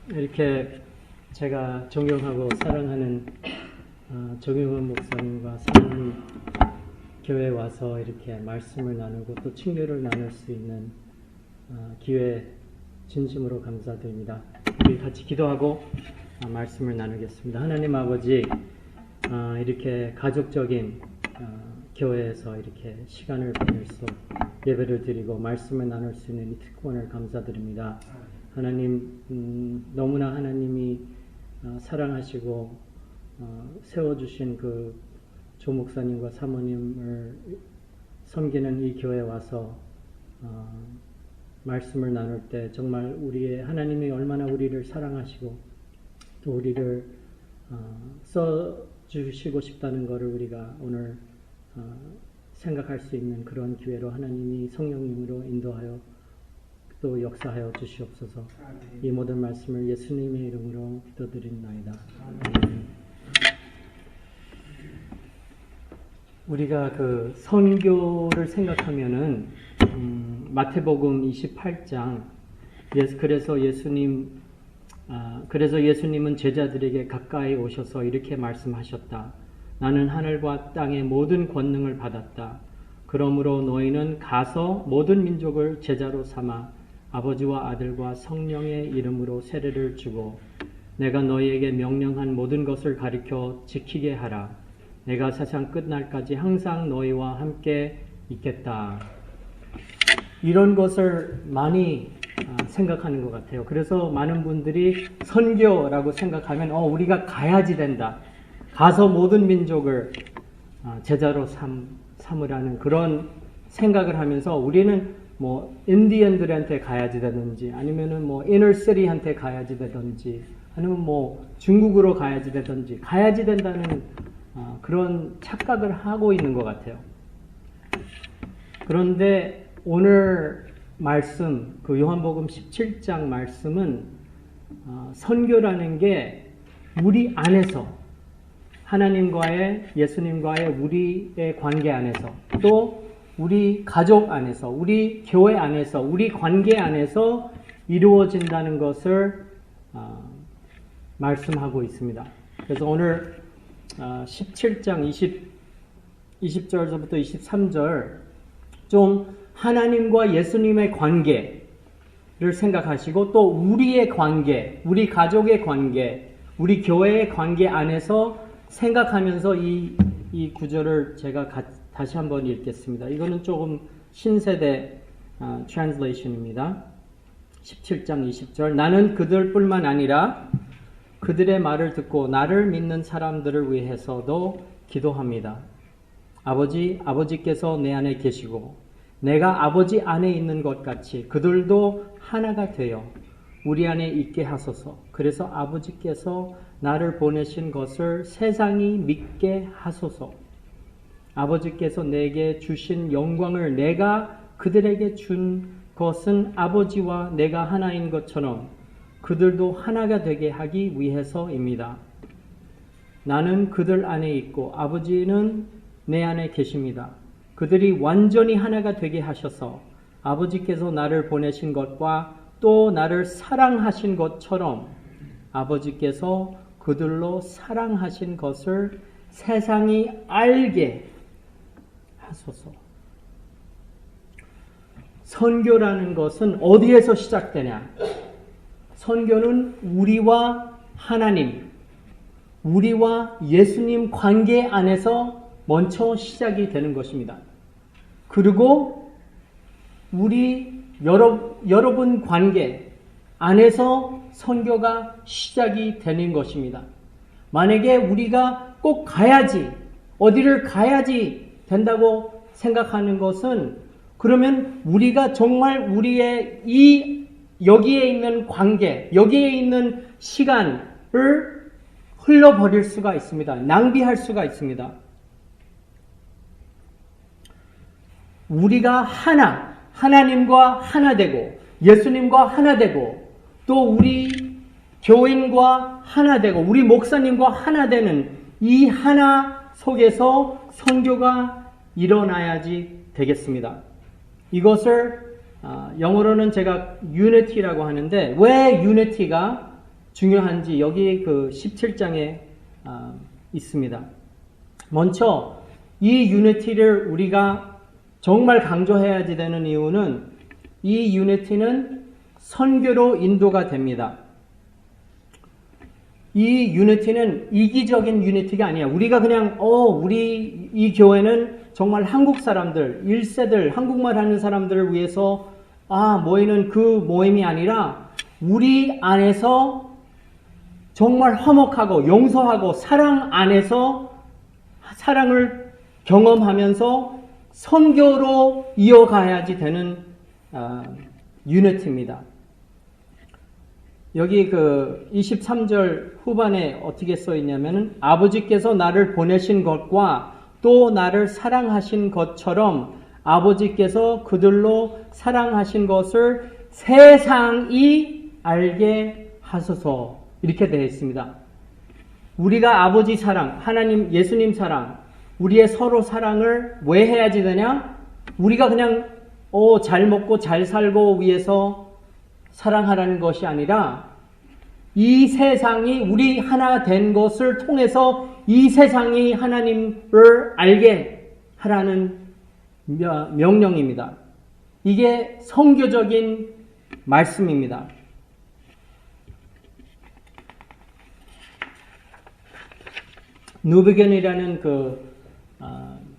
이렇게 제가 존경하고 사랑하는 정용원 목사님과 사랑하는 교회에 와서 이렇게 말씀을 나누고 또 친교를 나눌 수 있는 기회 진심으로 감사드립니다. 우리 같이 기도하고 말씀을 나누겠습니다. 하나님 아버지, 이렇게 가족적인 교회에서 이렇게 시간을 보낼 수, 예배를 드리고 말씀을 나눌 수 있는 이 특권을 감사드립니다. 하나님, 너무나 하나님이 사랑하시고 세워주신 그 조 목사님과 사모님을 섬기는 이 교회에 와서 말씀을 나눌 때 정말 우리의 하나님이 얼마나 우리를 사랑하시고 또 우리를 써주시고 싶다는 것을 우리가 오늘 생각할 수 있는 그런 기회로 하나님이 성령님으로 인도하여 또 역사하여 주시옵소서. 이 모든 말씀을 예수님의 이름으로 기도드립니다. 우리가 그 선교를 생각하면은 마태복음 28장 그래서 예수님은 제자들에게 가까이 오셔서 이렇게 말씀하셨다. 나는 하늘과 땅의 모든 권능을 받았다. 그러므로 너희는 가서 모든 민족을 제자로 삼아 아버지와 아들과 성령의 이름으로 세례를 주고 내가 너희에게 명령한 모든 것을 가르쳐 지키게 하라. 내가 세상 끝날까지 항상 너희와 함께 있겠다. 이런 것을 많이 생각하는 것 같아요. 그래서 많은 분들이 선교라고 생각하면 우리가 가야지 된다. 가서 모든 민족을 제자로 삼으라는 그런 생각을 하면서 우리는 뭐 인디언들한테 가야지 되든지 아니면은 뭐 이너시티한테 가야지 되든지 아니면 뭐 중국으로 가야지 되든지 가야지 된다는 그런 착각을 하고 있는 것 같아요. 그런데 오늘 말씀, 그 요한복음 17장 말씀은 선교라는 게 우리 안에서 하나님과의 예수님과의 우리의 관계 안에서 또 우리 가족 안에서 우리 교회 안에서 우리 관계 안에서 이루어진다는 것을 말씀하고 있습니다. 그래서 오늘 17장 20절부터 23절 좀 하나님과 예수님의 관계를 생각하시고 또 우리의 관계, 우리 가족의 관계, 우리 교회의 관계 안에서 생각하면서 이 구절을 제가 다시 한번 읽겠습니다. 이거는 조금 신세대 translation입니다. 17장 20절 나는 그들뿐만 아니라 그들의 말을 듣고 나를 믿는 사람들을 위해서도 기도합니다. 아버지께서 내 안에 계시고 내가 아버지 안에 있는 것 같이 그들도 하나가 되어 우리 안에 있게 하소서. 그래서 아버지께서 나를 보내신 것을 세상이 믿게 하소서. 아버지께서 내게 주신 영광을 내가 그들에게 준 것은 아버지와 내가 하나인 것처럼 그들도 하나가 되게 하기 위해서입니다. 나는 그들 안에 있고 아버지는 내 안에 계십니다. 그들이 완전히 하나가 되게 하셔서 아버지께서 나를 보내신 것과 또 나를 사랑하신 것처럼 아버지께서 그들로 사랑하신 것을 세상이 알게 하소서. 선교라는 것은 어디에서 시작되냐? 선교는 우리와 하나님, 우리와 예수님 관계 안에서 먼저 시작이 되는 것입니다. 그리고 우리 여러분 관계 안에서 선교가 시작이 되는 것입니다. 만약에 우리가 꼭 가야지, 어디를 가야지 된다고 생각하는 것은 그러면 우리가 정말 우리의 여기에 있는 관계, 여기에 있는 시간을 흘려버릴 수가 있습니다. 낭비할 수가 있습니다. 우리가 하나님과 하나 되고 예수님과 하나 되고 또 우리 교인과 하나 되고 우리 목사님과 하나 되는 이 하나 속에서 선교가 일어나야지 되겠습니다. 이것을 영어로는 제가 unity라고 하는데 왜 unity가 중요한지 여기 그 17장에 있습니다. 먼저 이 unity를 우리가 정말 강조해야지 되는 이유는 이 unity는 선교로 인도가 됩니다. 이 유니티는 이기적인 유니티가 아니야. 우리가 그냥 우리 이 교회는 정말 한국 사람들, 1세들, 한국말 하는 사람들을 위해서 모이는 그 모임이 아니라 우리 안에서 정말 화목하고 용서하고 사랑 안에서 사랑을 경험하면서 선교로 이어가야지 되는 유니티입니다. 여기 그 23절 후반에 어떻게 써 있냐면은 아버지께서 나를 보내신 것과 또 나를 사랑하신 것처럼 아버지께서 그들로 사랑하신 것을 세상이 알게 하소서 이렇게 되어 있습니다. 우리가 아버지 사랑, 하나님 예수님 사랑, 우리의 서로 사랑을 왜 해야지 되냐? 우리가 그냥 잘 먹고 잘 살고 위해서 사랑하라는 것이 아니라 이 세상이 우리 하나 된 것을 통해서 이 세상이 하나님을 알게 하라는 명령입니다. 이게 선교적인 말씀입니다. 누비겐이라는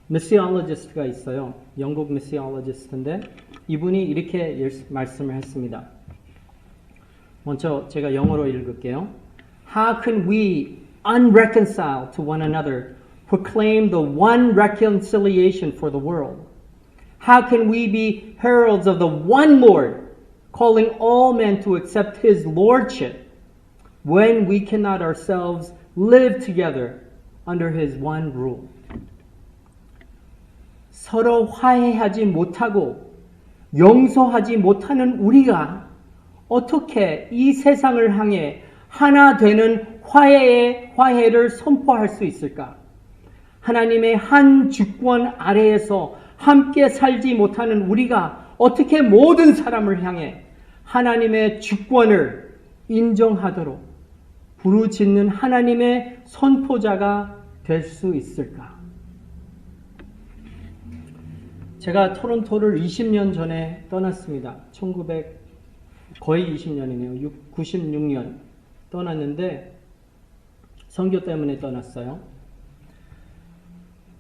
미시올로지스트가 있어요. 영국 미시올로지스트인데 이분이 이렇게 말씀을 했습니다. 먼저 제가 영어로 읽을게요. How can we, unreconciled to one another, proclaim the one reconciliation for the world? How can we be heralds of the one Lord, calling all men to accept His Lordship, when we cannot ourselves live together under His one rule? 서로 화해하지 못하고 용서하지 못하는 우리가 어떻게 이 세상을 향해 하나 되는 화해를 선포할 수 있을까? 하나님의 한 주권 아래에서 함께 살지 못하는 우리가 어떻게 모든 사람을 향해 하나님의 주권을 인정하도록 부르짖는 하나님의 선포자가 될 수 있을까? 제가 토론토를 20년 전에 떠났습니다. 거의 20년이네요. 96년 떠났는데 선교 때문에 떠났어요.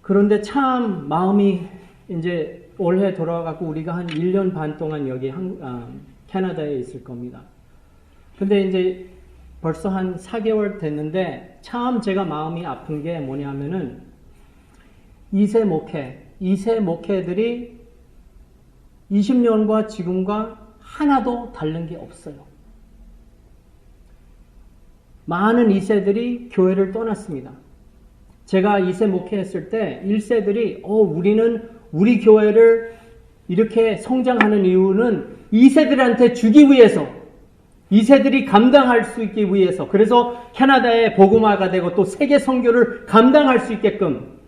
그런데 참 마음이 이제 올해 돌아가고 우리가 한 1년 반 동안 여기 캐나다에 있을 겁니다. 근데 이제 벌써 한 4개월 됐는데 참 제가 마음이 아픈 게 뭐냐면은 2세 목회들이 20년과 지금과 하나도 다른 게 없어요. 많은 2세들이 교회를 떠났습니다. 제가 2세 목회했을 때 1세들이 우리는 우리 교회를 이렇게 성장하는 이유는 2세들한테 주기 위해서 2세들이 감당할 수 있기 위해서 그래서 캐나다의 복음화가 되고 또 세계 선교를 감당할 수 있게끔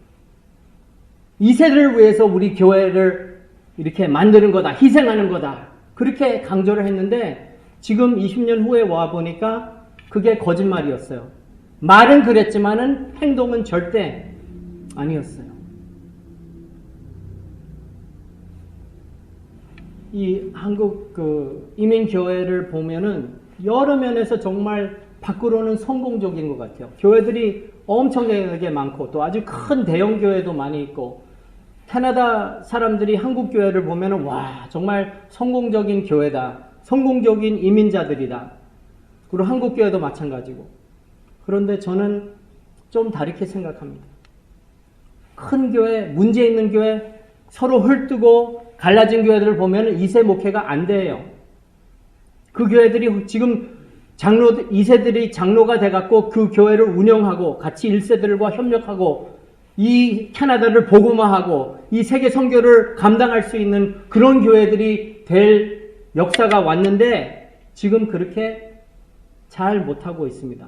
2세들을 위해서 우리 교회를 이렇게 만드는 거다. 희생하는 거다. 그렇게 강조를 했는데 지금 20년 후에 와보니까 그게 거짓말이었어요. 말은 그랬지만은 행동은 절대 아니었어요. 이 한국 이민교회를 보면은 여러 면에서 정말 밖으로는 성공적인 것 같아요. 교회들이 엄청나게 많고 또 아주 큰 대형 교회도 많이 있고 캐나다 사람들이 한국 교회를 보면은 와 정말 성공적인 교회다. 성공적인 이민자들이다. 그리고 한국 교회도 마찬가지고. 그런데 저는 좀 다르게 생각합니다. 큰 교회, 문제 있는 교회, 서로 헐뜨고 갈라진 교회들을 보면 2세 목회가 안 돼요. 그 교회들이 지금 2세들이 장로가 돼갖고 그 교회를 운영하고 같이 1세들과 협력하고 이 캐나다를 복음화하고 이 세계 선교를 감당할 수 있는 그런 교회들이 될 역사가 왔는데 지금 그렇게 잘 못하고 있습니다.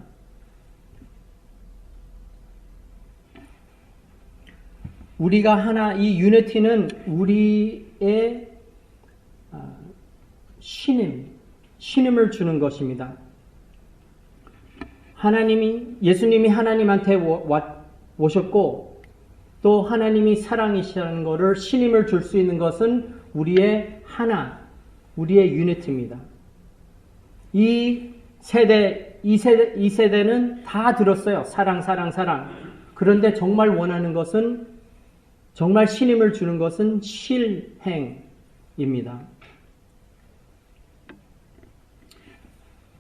우리가 하나, 이 유니티는 우리의 신임을 주는 것입니다. 예수님이 하나님한테 오셨고 또 하나님이 사랑이시라는 것을 신임을 줄 수 있는 것은 우리의 유니티입니다. 이 세대는 다 들었어요. 사랑. 그런데 정말 원하는 것은, 정말 신임을 주는 것은 실행입니다.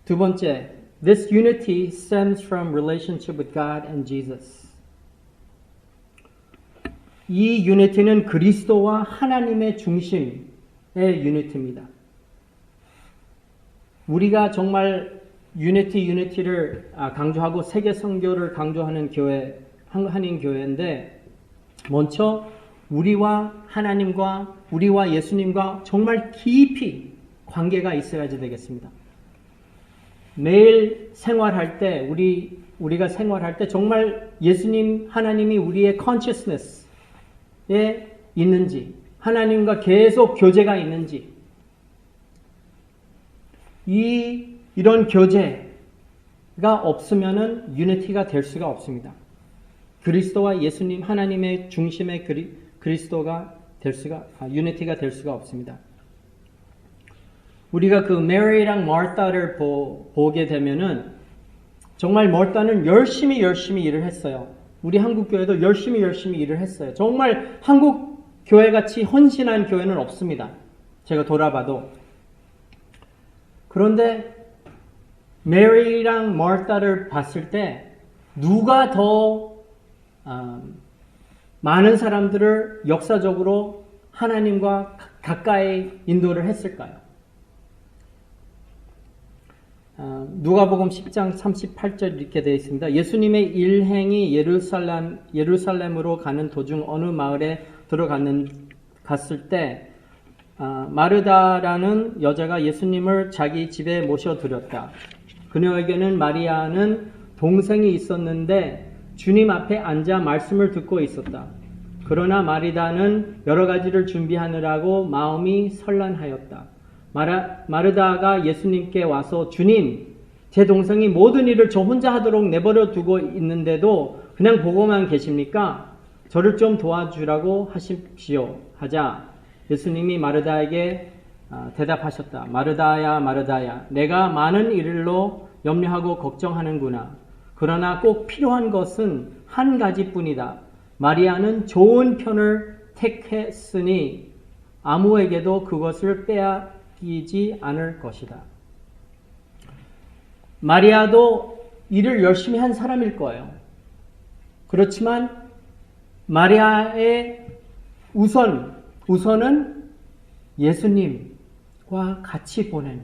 두 번째, this unity stems from relationship with God and Jesus. 이 유니티는 그리스도와 하나님의 중심의 유니티입니다. 우리가 정말 유니티를 강조하고 세계 선교를 강조하는 한인 교회인데, 먼저 우리와 하나님과 우리와 예수님과 정말 깊이 관계가 있어야지 되겠습니다. 매일 생활할 때 우리가 생활할 때 정말 예수님, 하나님이 우리의 consciousness에 있는지, 하나님과 계속 교제가 있는지, 이런 교제가 없으면은 유니티가 될 수가 없습니다. 그리스도와 예수님, 하나님의 중심의 유니티가 될 수가 없습니다. 우리가 그 메리랑 마르다를 보게 되면은 정말 마르다는 열심히 일을 했어요. 우리 한국 교회도 열심히 일을 했어요. 정말 한국 교회 같이 헌신한 교회는 없습니다. 제가 돌아봐도. 그런데 메리랑 마르다를 봤을 때 누가 더 많은 사람들을 역사적으로 하나님과 가까이 인도를 했을까요? 누가복음 10장 38절 이렇게 되어 있습니다. 예수님의 일행이 예루살렘으로 가는 도중 어느 마을에 갔을 때 마르다라는 여자가 예수님을 자기 집에 모셔드렸다. 그녀에게는 마리아는 동생이 있었는데 주님 앞에 앉아 말씀을 듣고 있었다. 그러나 마리다는 여러 가지를 준비하느라고 마음이 선란하였다. 마르다가 예수님께 와서 주님, 제 동생이 모든 일을 저 혼자 하도록 내버려 두고 있는데도 그냥 보고만 계십니까? 저를 좀 도와주라고 하십시오. 하자 예수님이 마르다에게 대답하셨다. 마르다야, 내가 많은 일로 염려하고 걱정하는구나. 그러나 꼭 필요한 것은 한 가지뿐이다. 마리아는 좋은 편을 택했으니 아무에게도 그것을 빼앗기지 않을 것이다. 마리아도 일을 열심히 한 사람일 거예요. 그렇지만 마리아의 우선은 예수님과 같이 보낸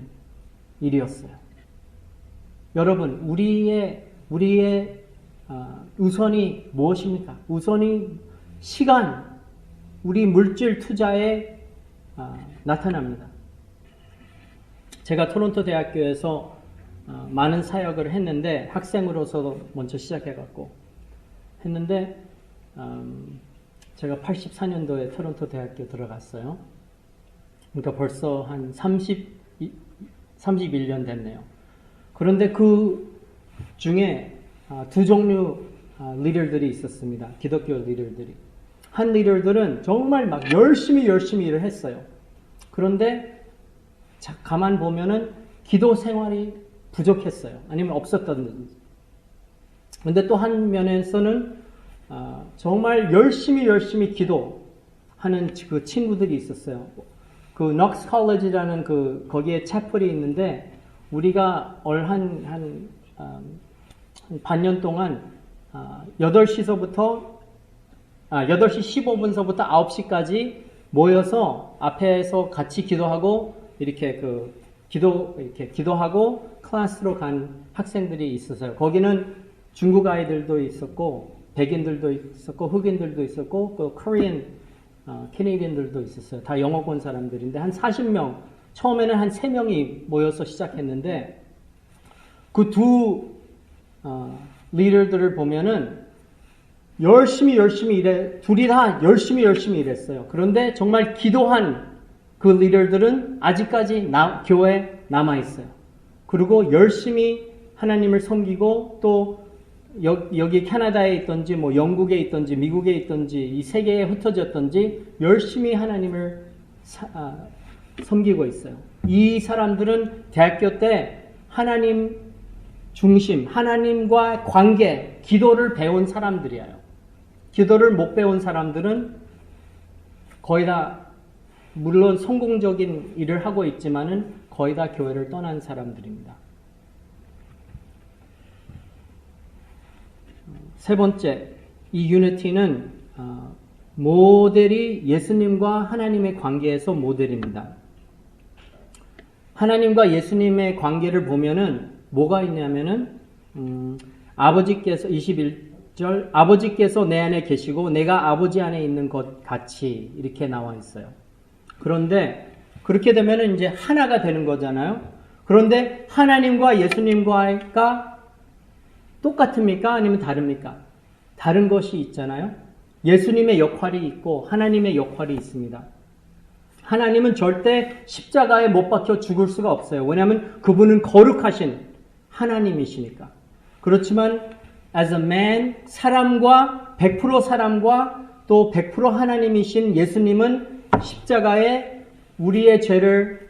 일이었어요. 여러분, 우리의 우선이 무엇입니까? 우선이 시간, 우리 물질 투자에 나타납니다. 제가 토론토 대학교에서 많은 사역을 했는데, 학생으로서 먼저 시작해갖고 했는데, 제가 84년도에 토론토 대학교 들어갔어요. 그러니까 벌써 한 31년 됐네요. 그런데 그 중에 두 종류 리더들이 있었습니다. 기독교 리더들이. 한 리더들은 정말 막 열심히 일을 했어요. 그런데 가만 보면은 기도 생활이 부족했어요. 아니면 없었다든지. 그런데 또 한 면에서는 정말 열심히 기도하는 그 친구들이 있었어요. 그 넉스 컬리지라는 거기에 채플이 있는데, 우리가 한 반년 동안 8시 15분서부터 9시까지 모여서 앞에서 같이 기도하고 이렇게 기도하고 클래스로 간 학생들이 있었어요. 거기는 중국 아이들도 있었고, 백인들도 있었고, 흑인들도 있었고, 그 코리안 캐네디언들도 있었어요. 다 영어권 사람들인데 한 40명, 처음에는 한 3명이 모여서 시작했는데, 그 두 리더들을 보면은 둘이 다 열심히 일했어요. 그런데 정말 기도한 그 리더들은 아직까지 교회에 남아 있어요. 그리고 열심히 하나님을 섬기고 또 여기 캐나다에 있든지 뭐 영국에 있든지 미국에 있든지 이 세계에 흩어졌든지 열심히 하나님을 섬기고 있어요. 이 사람들은 대학교 때 하나님 중심, 하나님과 관계, 기도를 배운 사람들이에요. 기도를 못 배운 사람들은 거의 다 물론 성공적인 일을 하고 있지만은 거의 다 교회를 떠난 사람들입니다. 세 번째, 이 유니티는 모델이 예수님과 하나님의 관계에서 모델입니다. 하나님과 예수님의 관계를 보면은 뭐가 있냐면은 아버지께서 21절 아버지께서 내 안에 계시고 내가 아버지 안에 있는 것 같이 이렇게 나와 있어요. 그런데 그렇게 되면은 이제 하나가 되는 거잖아요. 그런데 하나님과 예수님과 똑같습니까? 아니면 다릅니까? 다른 것이 있잖아요. 예수님의 역할이 있고 하나님의 역할이 있습니다. 하나님은 절대 십자가에 못 박혀 죽을 수가 없어요. 왜냐하면 그분은 거룩하신 하나님이시니까. 그렇지만 as a man, 사람과 100% 사람과 또 100% 하나님이신 예수님은 십자가에 우리의 죄를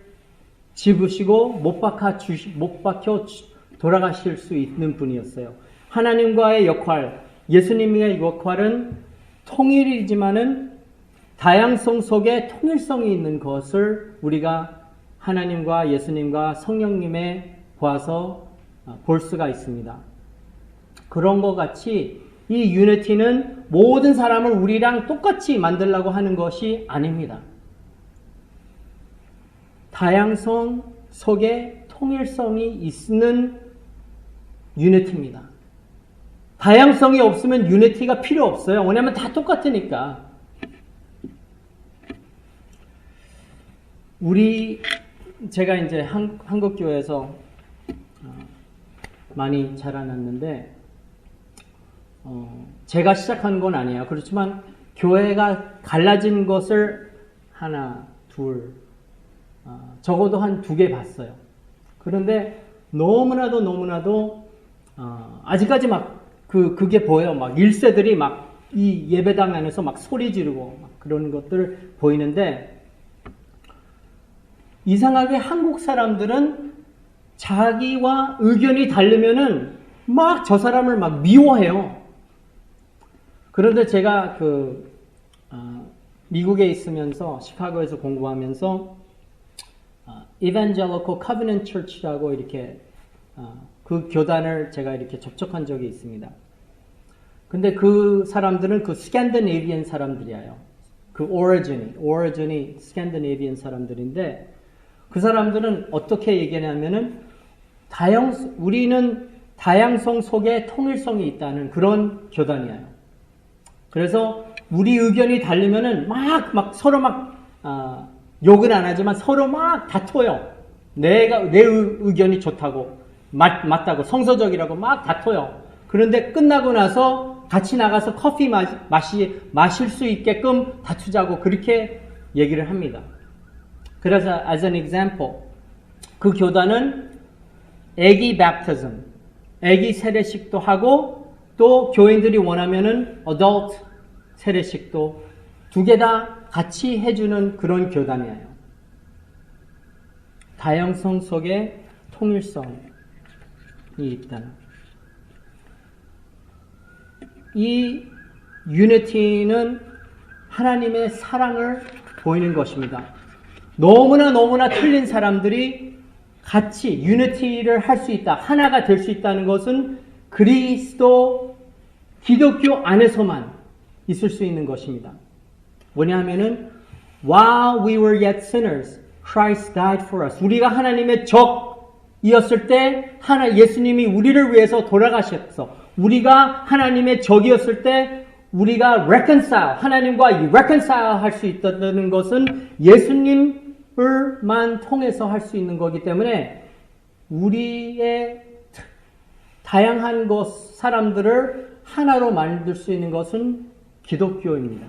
집으시고 못 박혀 돌아가실 수 있는 분이었어요. 하나님과의 역할, 예수님의 역할은 통일이지만은 다양성 속에 통일성이 있는 것을 우리가 하나님과 예수님과 성령님에 봐서 볼 수가 있습니다. 그런 것 같이 이 유니티는 모든 사람을 우리랑 똑같이 만들려고 하는 것이 아닙니다. 다양성 속에 통일성이 있는 유니티입니다. 다양성이 없으면 유니티가 필요 없어요. 왜냐하면 다 똑같으니까. 제가 이제 한국교회에서 많이 자라났는데, 제가 시작한 건 아니에요. 그렇지만 교회가 갈라진 것을 하나, 둘, 적어도 한 2개 봤어요. 그런데 너무나도 아직까지 막 그게 보여요. 막 1세들이 막 이 예배당 안에서 막 소리 지르고 막 그런 것들 보이는데, 이상하게 한국 사람들은 자기와 의견이 다르면은 막 저 사람을 막 미워해요. 그런데 제가 미국에 있으면서 시카고에서 공부하면서 Evangelical Covenant Church라고 이렇게 그 교단을 제가 이렇게 접촉한 적이 있습니다. 근데 그 사람들은 그 스캔디네비안 사람들이에요. 그 오리진이 스캔디네비안 사람들인데, 그 사람들은 어떻게 얘기하냐면은 우리는 다양성 속에 통일성이 있다는 그런 교단이에요. 그래서 우리 의견이 다르면은 막 서로 욕은 안 하지만 서로 막 다퉈요. 내 의견이 좋다고, 맞다고, 성서적이라고 막 다퉈요. 그런데 끝나고 나서 같이 나가서 커피 마실 수 있게끔 다투자고 그렇게 얘기를 합니다. 그래서 as an example, 그 교단은 애기 baptism, 애기 세례식도 하고 또 교인들이 원하면은 adult 세례식도 2개 다 같이 해주는 그런 교단이에요. 다양성 속에 통일성이 있다는. 이 유니티는 하나님의 사랑을 보이는 것입니다. 너무나 틀린 사람들이 같이 유니티를 할 수 있다, 하나가 될 수 있다는 것은 기독교 안에서만 있을 수 있는 것입니다. 뭐냐면은 while we were yet sinners, Christ died for us. 우리가 하나님의 적이었을 때 예수님이 우리를 위해서 돌아가셨어. 우리가 하나님의 적이었을 때 우리가 하나님과 reconcile 할 수 있다는 것은 예수님을만 통해서 할 수 있는 거기 때문에 우리의 다양한 사람들을 하나로 만들 수 있는 것은 기독교입니다.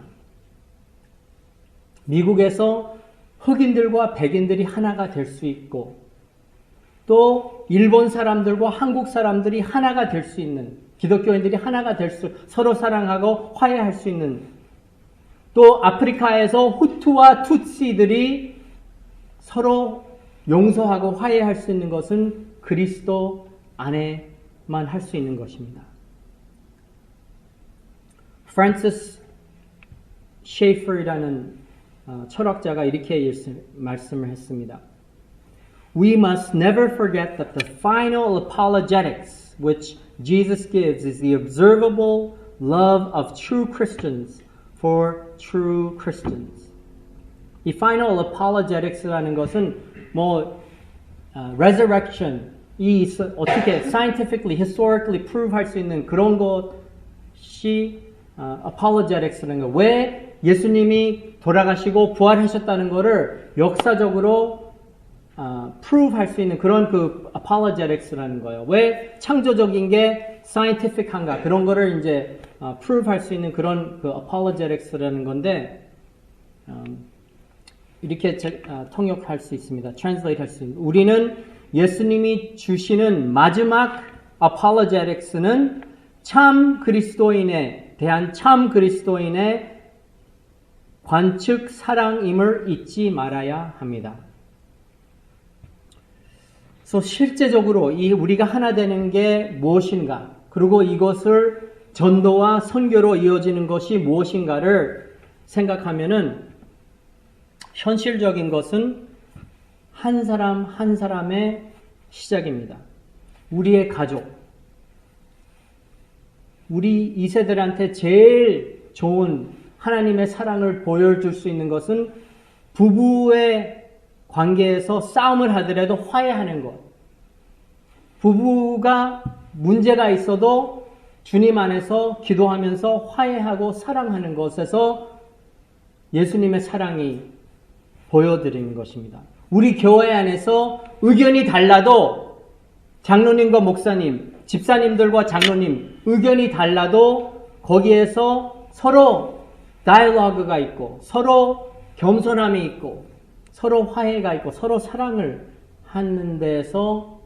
미국에서 흑인들과 백인들이 하나가 될 수 있고 또 일본 사람들과 한국 사람들이 하나가 될 수 있는 기독교인들이 하나가 될 수 서로 사랑하고 화해할 수 있는 또 아프리카에서 후투와 투시들이 서로 용서하고 화해할 수 있는 것은 그리스도 안에만 할 수 있는 것입니다. 프란시스 셰이퍼라는 철학자가 이렇게 말씀을 했습니다. We must never forget that the final apologetics which Jesus gives is the observable love of true Christians for true Christians. 이 final apologetics라는 것은 resurrection, 이 어떻게 scientifically, historically prove 할 수 있는 그런 것이 apologetics라는 거. 왜 예수님이 돌아가시고 부활하셨다는 것을 역사적으로 prove 할 수 있는 그런 그 apologetics라는 거예요. 왜 창조적인 게 scientific한가 그런 거를 이제 prove 할 수 있는 그런 그 apologetics라는 건데 이렇게 통역할 수 있습니다. translate 할 수 있습니다. 우리는 예수님이 주시는 마지막 apologetics는 참 그리스도인에 대한 참 그리스도인의 관측 사랑임을 잊지 말아야 합니다. 그래서 실제적으로 우리가 하나 되는 게 무엇인가, 그리고 이것을 전도와 선교로 이어지는 것이 무엇인가를 생각하면은 현실적인 것은 한 사람 한 사람의 시작입니다. 우리의 가족, 우리 2세들한테 제일 좋은 하나님의 사랑을 보여줄 수 있는 것은 부부의 관계에서 싸움을 하더라도 화해하는 것. 부부가 문제가 있어도 주님 안에서 기도하면서 화해하고 사랑하는 것에서 예수님의 사랑이 보여드리는 것입니다. 우리 교회 안에서 의견이 달라도 장로님과 목사님, 집사님들과 장로님 의견이 달라도 거기에서 서로 다이얼로그가 있고 서로 겸손함이 있고 서로 화해가 있고 서로 사랑을 하는 데에서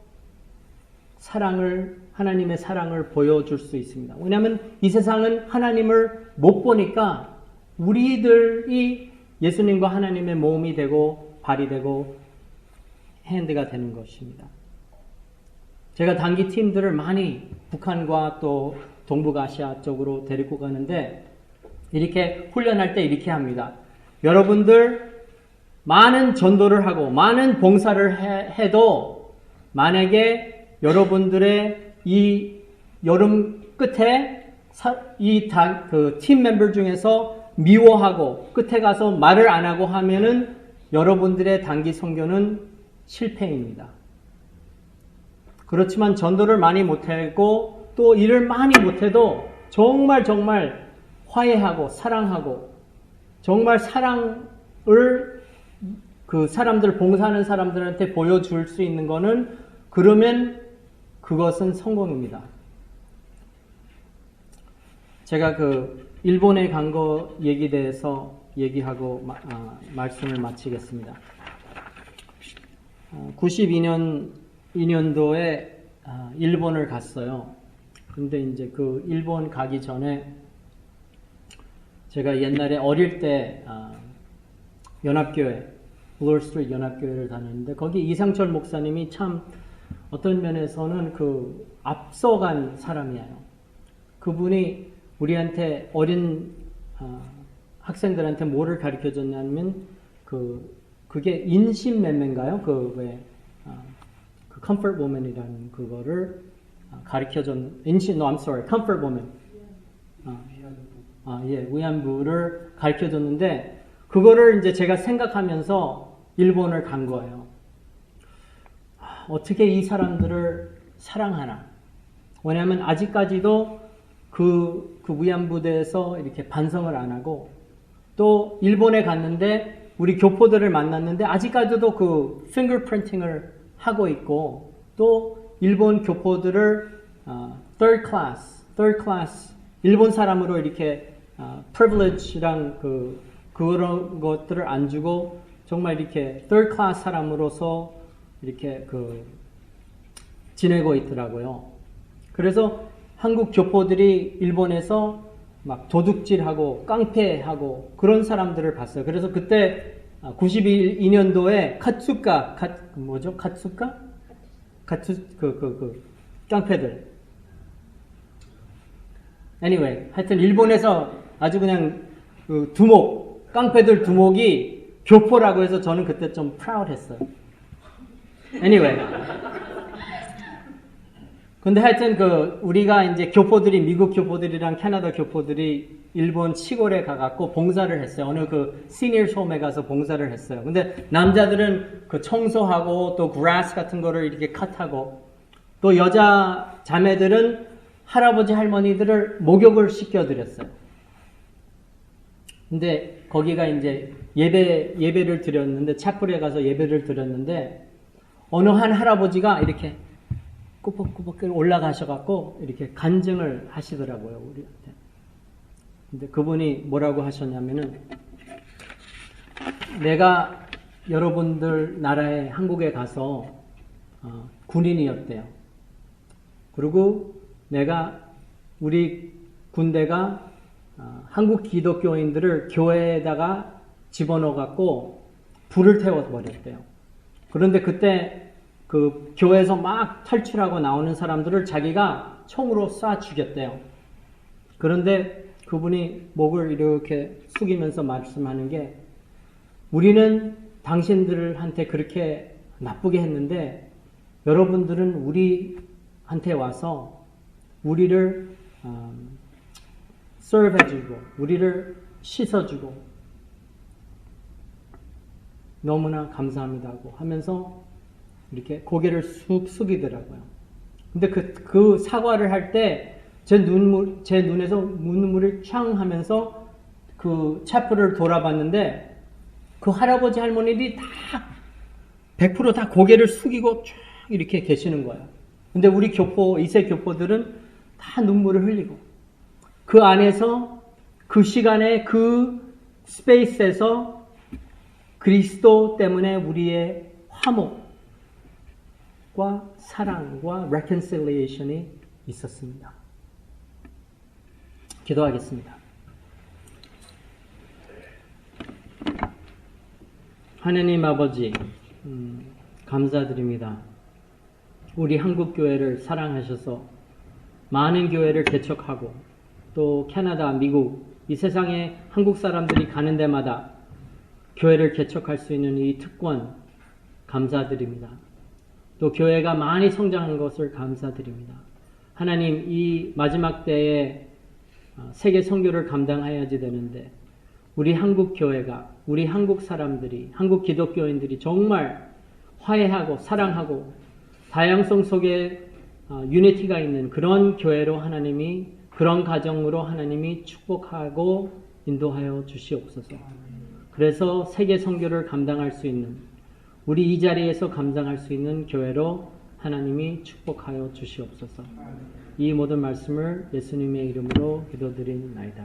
하나님의 사랑을 보여줄 수 있습니다. 왜냐하면 이 세상은 하나님을 못 보니까 우리들이 예수님과 하나님의 몸이 되고 발이 되고 핸드가 되는 것입니다. 제가 단기 팀들을 많이 북한과 또 동북아시아 쪽으로 데리고 가는데 이렇게 훈련할 때 이렇게 합니다. 여러분들 많은 전도를 하고 많은 봉사를 해도 만약에 여러분들의 이 여름 끝에 그 팀 멤버 중에서 미워하고 끝에 가서 말을 안 하고 하면은 여러분들의 단기 선교는 실패입니다. 그렇지만 전도를 많이 못하고 또 일을 많이 못해도 정말 화해하고 사랑하고 정말 사랑을 그 사람들 봉사하는 사람들한테 보여줄 수 있는 거는 그러면 그것은 성공입니다. 제가 그 일본에 간 거 얘기 대해서 얘기하고 말씀을 마치겠습니다. 92년도에 일본을 갔어요. 근데 이제 그 일본 가기 전에 제가 옛날에 어릴 때 연합교회, 블루 스트리트 연합교회를 다녔는데 거기 이상철 목사님이 참 어떤 면에서는 그 앞서간 사람이에요. 그분이 우리한테 어린 학생들한테 뭐를 가르쳐 줬냐면 그게 인신매매인가요? 그 comfort woman이라는 그거를 가르쳐 준 comfort woman. 위안부를 가르쳐 줬는데 그거를 이제 제가 생각하면서 일본을 간 거예요. 어떻게 이 사람들을 사랑하나? 왜냐하면 아직까지도 그 위안부대에서 이렇게 반성을 안 하고 또 일본에 갔는데 우리 교포들을 만났는데 아직까지도 그 fingerprinting을 하고 있고 또 일본 교포들을 third class 일본 사람으로 이렇게 privilege랑 그런 것들을 안 주고 정말 이렇게 third class 사람으로서 이렇게 지내고 있더라고요. 그래서 한국 교포들이 일본에서 막 도둑질하고 깡패하고 그런 사람들을 봤어요. 그래서 그때 92년도에 카츠카 깡패들. Anyway, 하여튼 일본에서 아주 그냥 깡패들 두목이 교포라고 해서 저는 그때 좀 proud했어요. Anyway. 근데 하여튼 우리가 이제 교포들이, 미국 교포들이랑 캐나다 교포들이 일본 시골에 가갖고 봉사를 했어요. 어느 시니어 홈에 가서 봉사를 했어요. 근데 남자들은 청소하고 또 grass 같은 거를 이렇게 컷하고 또 여자 자매들은 할아버지 할머니들을 목욕을 시켜드렸어요. 근데 거기가 이제 예배를 드렸는데, 차플에 가서 예배를 드렸는데, 어느 한 할아버지가 이렇게 꾸벅꾸벅 올라가셔갖고 이렇게 간증을 하시더라고요, 우리한테. 근데 그분이 뭐라고 하셨냐면은, 내가 여러분들 나라에, 한국에 가서 군인이었대요. 그리고 우리 군대가 한국 기독교인들을 교회에다가 집어넣어갖고 불을 태워버렸대요. 그런데 그때 교회에서 막 탈출하고 나오는 사람들을 자기가 총으로 쏴 죽였대요. 그런데 그분이 목을 이렇게 숙이면서 말씀하는 게, 우리는 당신들한테 그렇게 나쁘게 했는데 여러분들은 우리한테 와서 우리를 serve 해주고 우리를 씻어주고 너무나 감사합니다고 하면서 이렇게 고개를 쑥 숙이더라고요. 근데 그 사과를 할 때 제 눈에서 눈물이 창 하면서 차프를 돌아봤는데 그 할아버지 할머니들이 다 100% 다 고개를 숙이고 쫙 이렇게 계시는 거예요. 근데 우리 이세 교포들은 다 눈물을 흘리고 그 안에서 그 시간에 스페이스에서 그리스도 때문에 우리의 화목과 사랑과 reconciliation이 있었습니다. 기도하겠습니다. 하나님 아버지, 감사드립니다. 우리 한국교회를 사랑하셔서 많은 교회를 개척하고 또 캐나다, 미국, 이 세상에 한국 사람들이 가는 데마다 교회를 개척할 수 있는 이 특권 감사드립니다. 또 교회가 많이 성장한 것을 감사드립니다. 하나님, 이 마지막 때에 세계 선교를 감당해야지 되는데 우리 한국 교회가, 우리 한국 사람들이, 한국 기독교인들이 정말 화해하고 사랑하고 다양성 속에 유니티가 있는 그런 교회로 하나님이, 그런 가정으로 하나님이 축복하고 인도하여 주시옵소서. 그래서 세계 선교를 감당할 수 있는, 우리 이 자리에서 감당할 수 있는 교회로 하나님이 축복하여 주시옵소서. 이 모든 말씀을 예수님의 이름으로 기도드립니다.